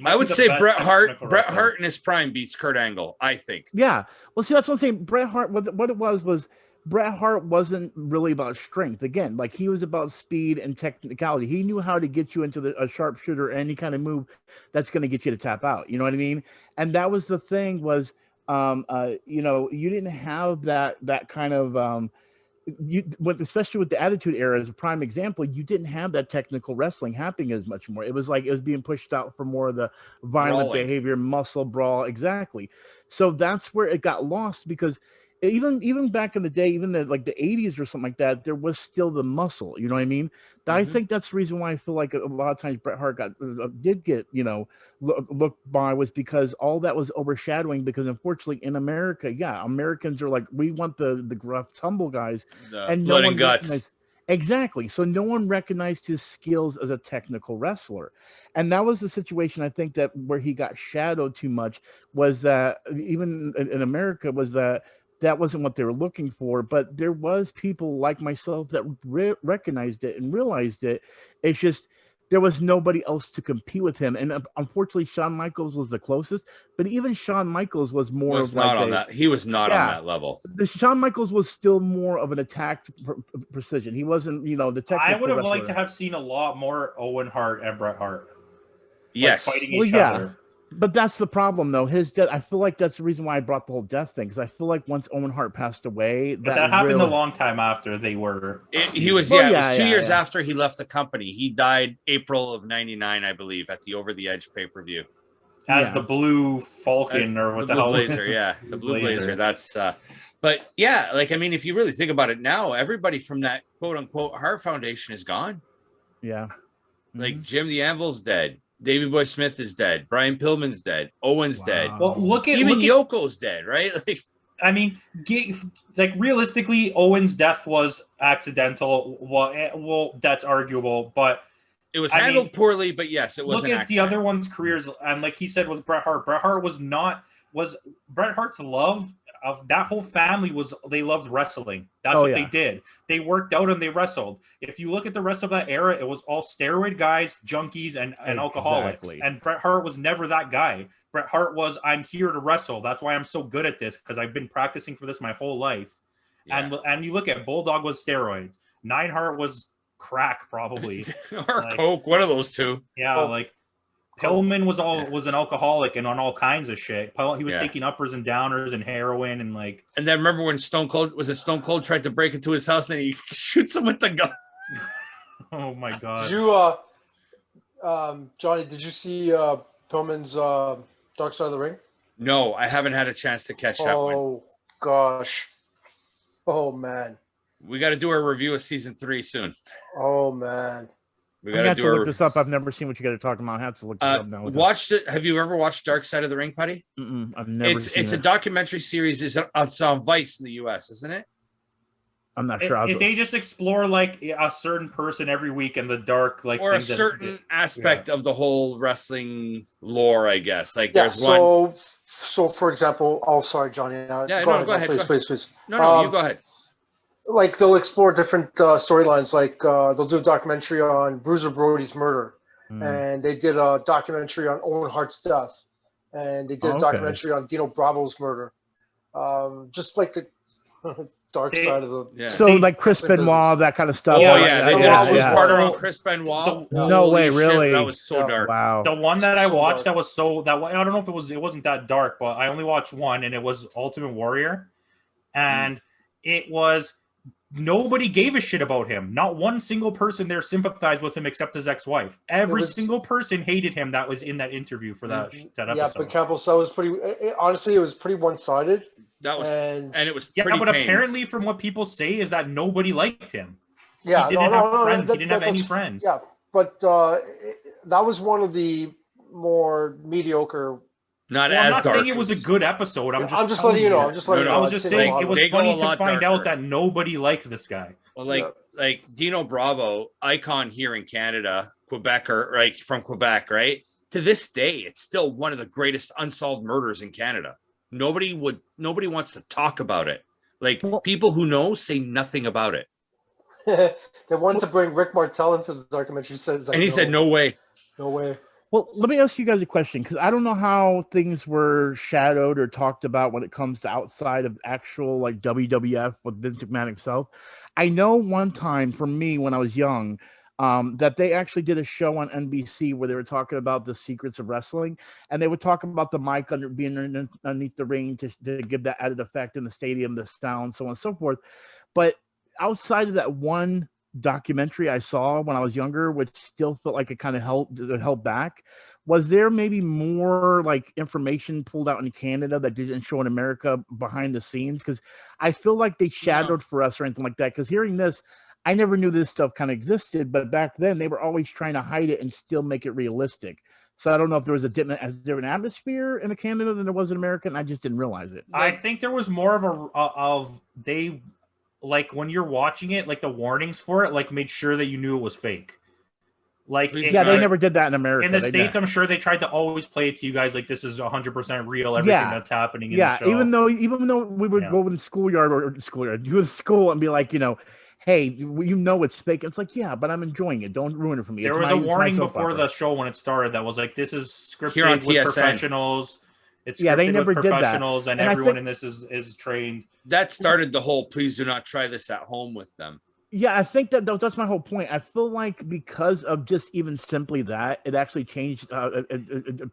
I would say Bret Hart in his prime beats Kurt Angle, I think. Yeah. Well, see, that's what I'm saying. Bret Hart, what it was Bret Hart wasn't really about strength. Again, like he was about speed and technicality. He knew how to get you into a sharpshooter, any kind of move that's going to get you to tap out. You know what I mean? And that was the thing was, you know, you didn't have that kind of, especially with the Attitude Era as a prime example, you didn't have that technical wrestling happening as much more. It was like it was being pushed out for more of the violent behavior, muscle brawl. Exactly. So that's where it got lost, because even back in the day, even like the 80s or something like that, there was still the muscle. You know what I mean? I think that's the reason why I feel like a lot of times Bret Hart did get, you know, looked by, was because all that was overshadowing. Because unfortunately in America, yeah, Americans are like, we want the gruff tumble guys, and blood and guts. Exactly. So no one recognized his skills as a technical wrestler. And that was the situation, I think, that where he got shadowed too much, was that even in America, was that wasn't what they were looking for. But there was people like myself that recognized it and realized it. It's just there was nobody else to compete with him. And unfortunately, Shawn Michaels was the closest. But even Shawn Michaels was more of like on that. He was not on that level. The Shawn Michaels was still more of an attack precision. He wasn't, you know, the technical I would have wrestler. liked to have seen a lot more Owen Hart and Bret Hart. Yes. Like, fighting each other. But that's the problem, though. His death, I feel like that's the reason why I brought the whole death thing, because I feel like once Owen Hart passed away, but that happened a long time after they were. It was 2 years after he left the company. He died April of '99, I believe, at the Over the Edge pay-per-view. As the Blue Falcon, or what the hell? Blazer, yeah, the Blue Blazer. That's. But yeah, like, I mean, if you really think about it now, everybody from that quote unquote Hart Foundation is gone. Yeah. Like Jim the Anvil's dead. Davey Boy Smith is dead. Brian Pillman's dead. Owen's dead. Well, even Yoko's dead, right? Like, I mean, like realistically, Owen's death was accidental. Well, that's arguable, but it was handled poorly. But yes, it was. Look at the other one's careers, and like he said with Bret Hart, Bret Hart was Bret Hart's love of that whole family they loved wrestling. That's what they did. They worked out and they wrestled. If you look at the rest of that era, it was all steroid guys, junkies, and alcoholics. And Bret Hart was never that guy. Bret Hart was, I'm here to wrestle. That's why I'm so good at this, because I've been practicing for this my whole life. Yeah. And you look at Bulldog was steroids. Neidhart was crack, probably. or Coke, one of those two. Yeah, like Pillman was an alcoholic and on all kinds of shit. He was Yeah. taking uppers and downers and heroin and like. And then remember when Stone Cold tried to break into his house and then he shoots him with the gun. Oh my god! Did you, Johnny? Did you see Pillman's Dark Side of the Ring? No, I haven't had a chance to catch that one. Oh gosh! Oh man! We got to do a review of season 3 soon. Oh man! We I'm got gonna have do to look this up. I've never seen what you got to talk about. I have to look this up now. Watched it. Have you ever watched Dark Side of the Ring, Putty? I've never seen It's it. a documentary series. It's on Vice in the U.S., isn't it? I'm not sure. If they just explore like a certain person every week and the dark, like, or a things that- certain aspect of the whole wrestling lore, I guess. Like Yeah. there's one. So for example, oh sorry, Johnny. Go ahead. Please. No, you go ahead. Like they'll explore different storylines. Like they'll do a documentary on Bruiser Brody's murder, and they did a documentary on Owen Hart's death, and they did a documentary on Dino Bravo's murder. Just like the dark side of the. Yeah. So like Chris Benoit, that kind of stuff. Oh Yeah, yeah, they did yeah. a Yeah. part on Chris Benoit. No way, Holy shit, really? that was so dark. Wow. The one that I So watched dark. that was I don't know if it wasn't that dark, but I only watched one, and it was Ultimate Warrior, and it was nobody gave a shit about him. Not one single person there sympathized with him except his ex-wife. Every single person hated him that was in that interview for that episode. Yeah, but Campo was pretty. Honestly, it was pretty one-sided. That was and it was Yeah, pretty but tame. apparently, from what people say, is that nobody liked him. Yeah, he didn't have friends. that- He didn't have any that's- friends. Yeah, but that was one of the more mediocre. Not Well, I'm as not dark. saying it was a good episode. I'm just letting you know. telling I'm just letting you know. I was just saying it was They go funny a to lot find darker. out that nobody liked this guy. Well, like Dino Bravo, icon here in Canada, Quebec, or like from Quebec, right? To this day, it's still one of the greatest unsolved murders in Canada. Nobody wants to talk about it. Like people who know say nothing about it. They wanted to bring Rick Martel into the documentary, And he said, "No way." No way. Well, let me ask you guys a question, because I don't know how things were shadowed or talked about when it comes to outside of actual like WWF with Vince McMahon himself. I know one time for me when I was young, that they actually did a show on NBC where they were talking about the secrets of wrestling, and they would talk about the mic being underneath the ring to give that added effect in the stadium, the sound, so on and so forth. But outside of that one documentary I saw when I was younger, which still felt like it kind of held back, was there maybe more like information pulled out in Canada that didn't show in America behind the scenes? Because I feel like they shadowed for us or anything like that. Because hearing this, I never knew this stuff kind of existed, but back then they were always trying to hide it and still make it realistic. So I don't know if there was a different atmosphere in Canada than there was in America, and I just didn't realize it. I think there was more of they like when you're watching it, like the warnings for it, like made sure that you knew it was fake. Like Please yeah, they never did that in America. in the States, I'm sure they tried to always play it to you guys like this is 100% real. Everything that's happening in the show. even though we would go in the schoolyard, you would school and be like, hey, you know it's fake. It's like, yeah, but I'm enjoying it. Don't ruin it for me. There was a warning before the show when it started that was like, this is scripted with professionals. It's scripted they never with did that. professionals, and everyone in this is trained. That started the whole "please do not try this at home" with them. Yeah, I think that's my whole point. I feel like because of just even simply that, it actually changed a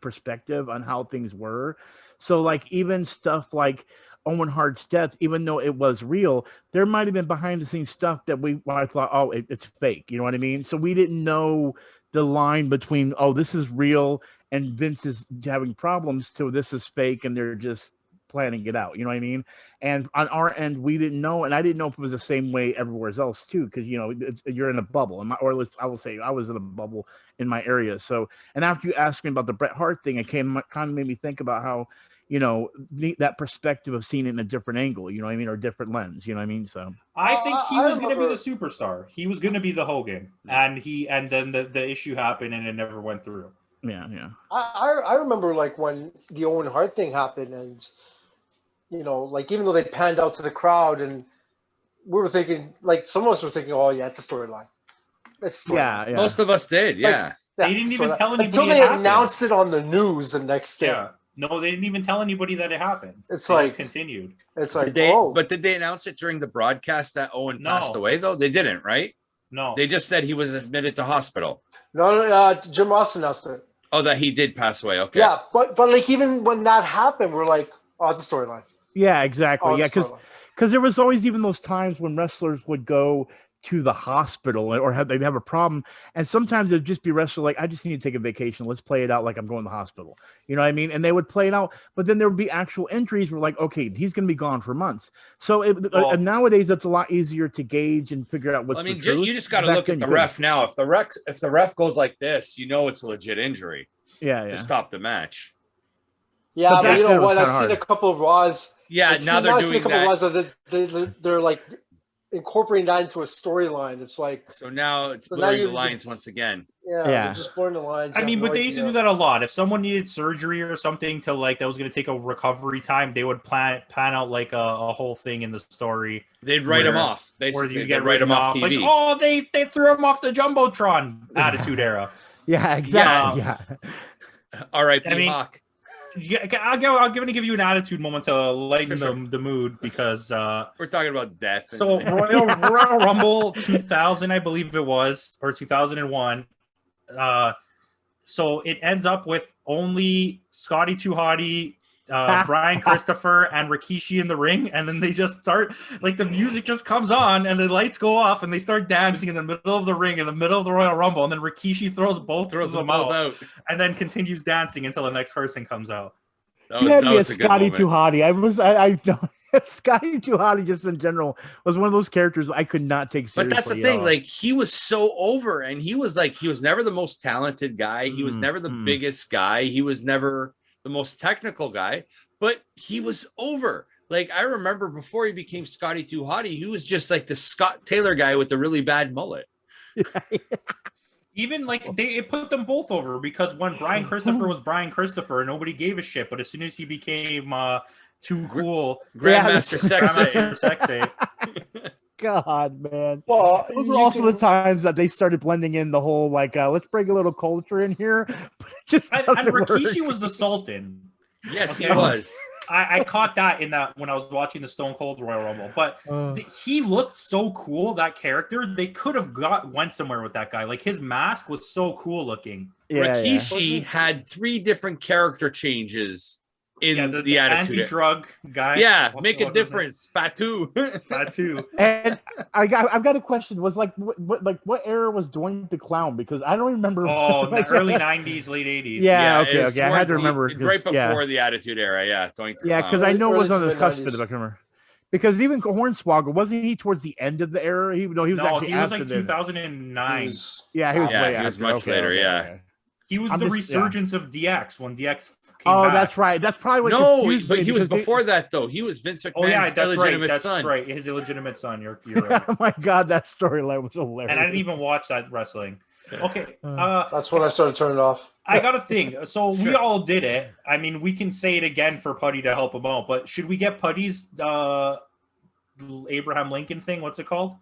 perspective on how things were. So like even stuff like Owen Hart's death, even though it was real, there might have been behind the scenes stuff that I thought, oh, it's fake. You know what I mean? So we didn't know the line between, oh, this is real and Vince is having problems, to this is fake and they're just planning it out. You know what I mean? And on our end, we didn't know, and I didn't know if it was the same way everywhere else too, because you're in a bubble, or at least I will say I was in a bubble in my area. So, and after you asked me about the Bret Hart thing, it kind of made me think about how that perspective of seeing it in a different angle, you know what I mean, or different lens, you know what I mean? So I think he was going to be the superstar. He was going to be the Hogan, and then the issue happened and it never went through. Yeah. I remember like when the Owen Hart thing happened, and like even though they panned out to the crowd, and we were thinking, like some of us were thinking, oh yeah, it's a storyline. Yeah. Most of us did. Yeah. They didn't even tell anybody until they announced it on the news the next day. Yeah. No, they didn't even tell anybody that it happened. It's they like just continued. It's like, but did they announce it during the broadcast that Owen passed away? Though they didn't, right? No, they just said he was admitted to hospital. No, Jim Ross announced it. Oh, that he did pass away. Okay. Yeah, but like even when that happened, we're like, oh, it's a storyline. Yeah, exactly. Oh, Yeah, it's a storyline. because there was always even those times when wrestlers would go to the hospital or they'd have a problem, and sometimes it'd just be wrestler like, I just need to take a vacation. Let's play it out like I'm going to the hospital. You know what I mean? And they would play it out, but then there would be actual injuries. We're like, okay, he's going to be gone for months. So nowadays it's a lot easier to gauge and figure out what's. I mean, the truth. you just got to Back look then at the you ref now. If the ref goes like this, you know it's a legit injury. Yeah, To yeah. stop the match. Yeah, But but you back then know it was what? I've kinda seen hard. a couple of Raws. Yeah, Like, now they're I've seen a doing couple that. of Raws that they're like incorporating that into a storyline. It's like, So now it's So now blurring the you- lines once again. yeah, Yeah. they're just blurring the lines. I You mean, have but no they used to idea. do that a lot. If someone needed surgery or something to like that was going to take a recovery time, they would plan out like a whole thing in the story. They'd write him Where- off. Where Basically, you get they'd write him off like, TV. oh, they threw him off the jumbotron. Attitude era. Yeah, exactly. Yeah. R.I.P. I mean, Hawk. Yeah, I'm going to give you an attitude moment to lighten For sure. the mood because We're talking about death. and- so Royal Rumble 2000, I believe it was, or 2001. So it ends up with only Scotty 2 Hotty, Brian Christopher, and Rikishi in the ring, and then they just start like the music just comes on and the lights go off and they start dancing in the middle of the ring in the middle of the Royal Rumble, and then Rikishi throws both of them out and then continues dancing until the next person comes out. He had me a a good Scotty moment. Too Hottie. I know Scotty Too Hottie just in general was one of those characters I could not take seriously. But that's the thing, like he was so over, and he was never the most talented guy. He was never the biggest guy. He was never the most technical guy, but he was over. Like I remember before he became Scotty Too Hottie, he was just like the Scott Taylor guy with the really bad mullet. Even like it put them both over because when Brian Christopher was Brian Christopher, nobody gave a shit. But as soon as he became too cool, Grandmaster Sexy. God, man. Well, Those were also the times that they started blending in the whole like, let's bring a little culture in here. But it just And doesn't Rikishi work. was the Sultan. Yes, Okay. he was. I caught that when I was watching the Stone Cold Royal Rumble. But he looked so cool, that character. They could have went somewhere with that guy. Like his mask was so cool looking. Rikishi had 3 different character changes in the Attitude anti-drug guy. Yeah, make a difference. Fatu. Fatu. And I've got a question. Was what era was Doink the Clown? Because I don't remember. Oh, like, the early 90s, late 80s. Yeah, okay. I had to remember right before the Attitude Era. Yeah, Doink the yeah, Clown. because I know it was on Early the to cusp of mid-90s. it. I can remember. Because even Hornswoggle, wasn't he towards the end of the era? He was actually he was after like this. 2009. He was- Yeah, he was Yeah, way he after. was much later, yeah. He was I'm the just- resurgence of DX when DX came Oh, back. that's right. That's probably what. No, confused but me he was because before that though. He was Vince McMahon's Oh yeah, that's right. illegitimate That's son. right. His illegitimate son. You're right. Oh my god, that storyline was hilarious. And I didn't even watch that wrestling. Okay, That's when I started turning it off. I got a thing. So we all did it. I mean, we can say it again for Putty to help him out. But should we get Putty's Abraham Lincoln thing? What's it called?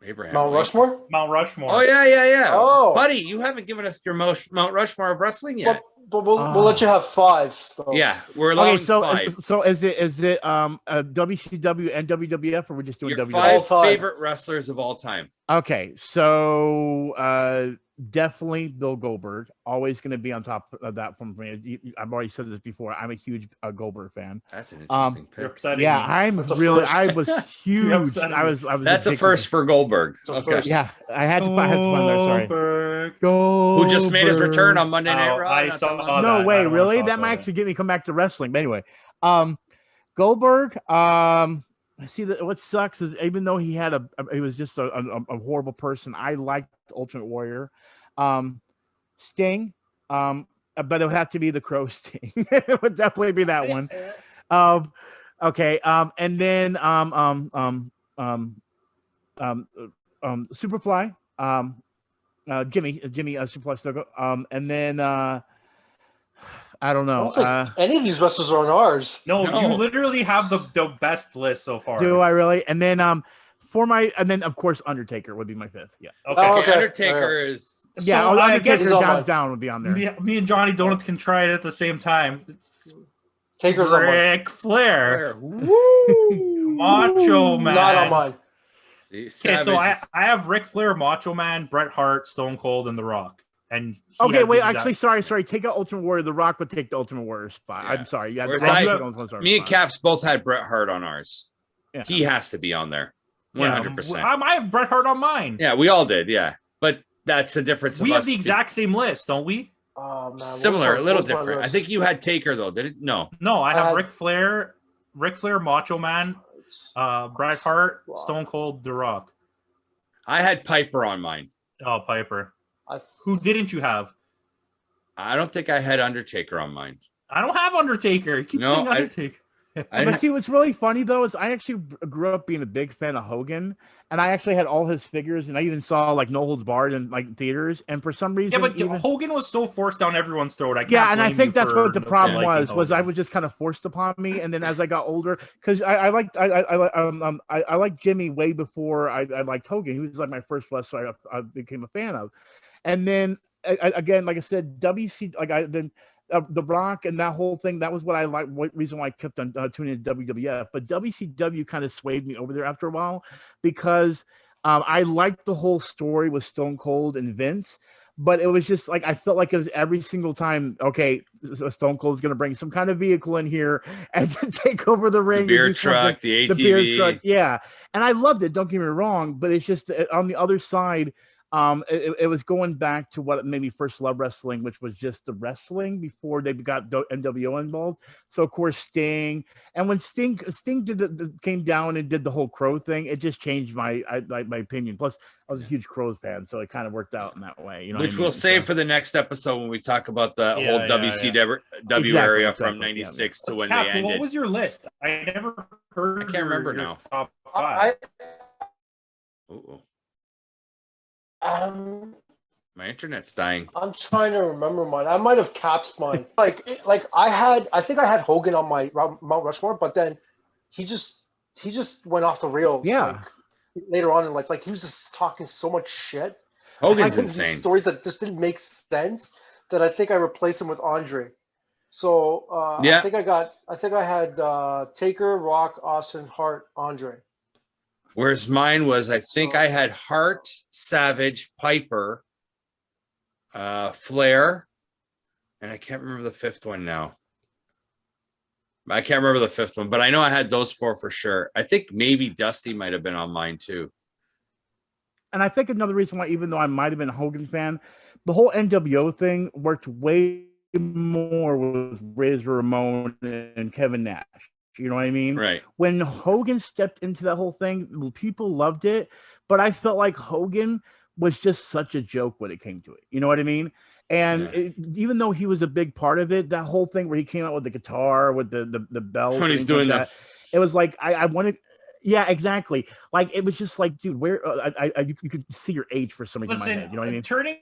Abraham Mount Lincoln. Rushmore? Mount Rushmore. Oh yeah. Oh. Buddy, you haven't given us your Mount Rushmore of wrestling yet. But we'll let you have 5. Though. Yeah, we're allowing Okay, so 5. so is it WCW and WWF, or we're just doing Your WWF? 5 All time. favorite wrestlers of all time. Okay, so definitely Bill Goldberg. Always going to be on top of that from me. I've already said this before. I'm a huge Goldberg fan. That's an interesting You're pick. upsetting Yeah, me. I'm That's a really. first. I was huge. upsetting I me. was. That's a addicted first to- for Goldberg. It's a Okay. first. Yeah, I had to put him on there. Sorry. Goldberg. Who just made his return on Monday Night Oh, Raw? I not saw that long that. ago. No I way, don't wanna really? talk That about might it. actually get me come back to wrestling. But anyway, Goldberg. See that what sucks is even though he had he was just a horrible person. I liked Ultimate Warrior, Sting, but it would have to be the Crow Sting. It would definitely be that one. Okay, and then Superfly, Jimmy Superfly Snuka, and then I don't I know. don't think any of these wrestlers are on ours. No, No. you literally have the best list so far. Do I really? And then and then of course Undertaker would be my 5th. Yeah. Okay. Oh, Okay, okay. Undertaker is Yeah, So I guess Undertaker it's all down mine. down would be on there. me and Johnny Donuts can try it at the same time. It's Taker's on mine. Ric Flair, Woo! Macho Man. Not on mine. Okay, so I have Ric Flair, Macho Man, Bret Hart, Stone Cold, and The Rock. And he Okay, has the wait. exact- Actually, sorry. Take out Ultimate Warrior. The Rock would take the Ultimate Warrior spot. Yeah. I'm sorry. Yeah, Whereas The Rock I- would take Ultimate Warrior Me and spot. Caps both had Bret Hart on ours. Yeah. He has to be on there. 100%. I have Bret Hart on mine. Yeah, we all did. Yeah. But that's the difference. We of have us the exact same list, don't we? Oh man, what was similar, our- a little what was my different. I list? think you had Taker though, did it? No. No, I have had- Ric Flair, Macho Man, Bret Hart, Wow. Stone Cold, The Rock. I had Piper on mine. Oh, Piper. I- Who didn't you have? I don't think I had Undertaker on mine. I don't have Undertaker. You keep No, saying I- Undertaker. I But see, what's really funny though is I actually grew up being a big fan of Hogan, and I actually had all his figures, and I even saw like No Holds Barred in like theaters. And for some reason, Yeah, but even- Hogan was so forced down everyone's throat. I can't yeah, and I blame think you that's for what the problem liking was I Hogan. was just kind of forced upon me, and then as I got older, because I liked Jimmy way before I liked Hogan. He was like my first wrestler I became a fan of, and then again, like I said, The Rock and that whole thing, that was what I like. What reason why I kept on tuning into WWF, but WCW kind of swayed me over there after a while because I liked the whole story with Stone Cold and Vince, but it was just like I felt like it was every single time. Okay, Stone Cold's going to bring some kind of vehicle in here and to take over the ring. the beer and do something. truck, the ATV. The beer truck, yeah, and I loved it. Don't get me wrong, but it's just on the other side. It was going back to what made me first love wrestling, which was just the wrestling before they got NWO involved. So of course Sting, and when Sting came down and did the whole Crow thing, it just changed my opinion. Plus, I was a huge Crows fan, so it kind of worked out in that way. You know, Which we'll save for the next episode when we talk about the whole WCW area from '96 to when Cap, they ended. what was your list? I never heard. I can't remember your now. Top five. Ooh, My internet's dying. I'm trying to remember mine. I might have Caps mine. I think I had Hogan on my Mount Rushmore, but then he just went off the rails. Yeah. Later on in life, he was just talking so much shit. Hogan's These insane. stories that just didn't make sense. That I think I replaced him with Andre. So Yeah. I think I had Taker, Rock, Austin, Hart, Andre. Whereas mine was, I think I had Hart, Savage, Piper, Flair, and I can't remember the fifth one now. I can't remember the fifth one, but I know I had those four for sure. I think maybe Dusty might have been on mine too. And I think another reason why, even though I might have been a Hogan fan, the whole NWO thing worked way more with Razor Ramon and Kevin Nash. You know what I mean? Right. When Hogan stepped into that whole thing, people loved it, but I felt like Hogan was just such a joke when it came to it. You know what I mean? And even though he was a big part of it, that whole thing where he came out with the guitar, with the belt, When he's doing that, it was like I wanted. Yeah, exactly. Like it was just like, dude, where you could see your age for some reason in my head. You know what I mean? Turning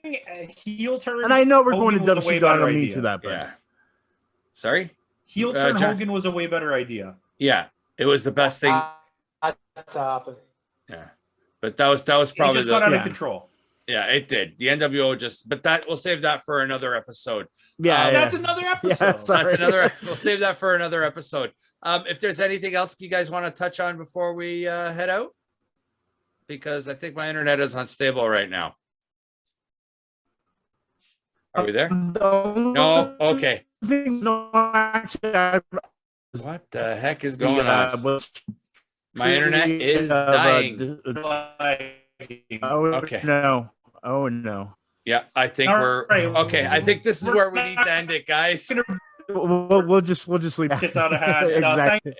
heel turn. And I know we're Hogan going to was a way WCW. I better don't mean idea. to that, but Yeah. Sorry? Heel turn John? Hogan was a way better idea. Yeah. It was the best thing. That's happened. Yeah. But that was It probably just got out of yeah. control. Yeah, it did. The NWO but we'll save that for another episode. yeah, That's another episode. sorry. That's another. We'll save that for another episode. If there's anything else you guys want to touch on before we head out, because I think my internet is unstable right now. Are we there? No. Okay. No, actually, What the heck is going on? My internet is dying. Okay. No. Oh no. Yeah, I think All we're right. okay. I think this is where we need to end it, guys. We'll just leave. Gets out of hand. Exactly.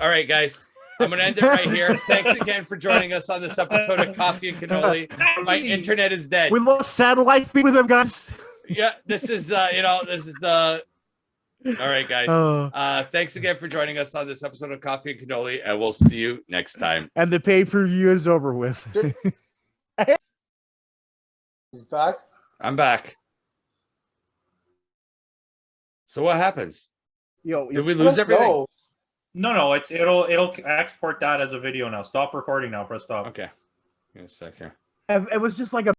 All right, guys. I'm gonna end it right here. Thanks again for joining us on this episode of Coffee and Cannoli. My internet is dead. We lost satellite feed with them guys. Yeah, this is the. All right, guys. Thanks again for joining us on this episode of Coffee and Cannoli, and we'll see you next time. And the pay-per-view is over with. He's back. I'm back. So what happens? Yo, Did we lose everything? No, it'll export that as a video now. Stop recording now. Press stop. Okay. Give me a second. it was just like a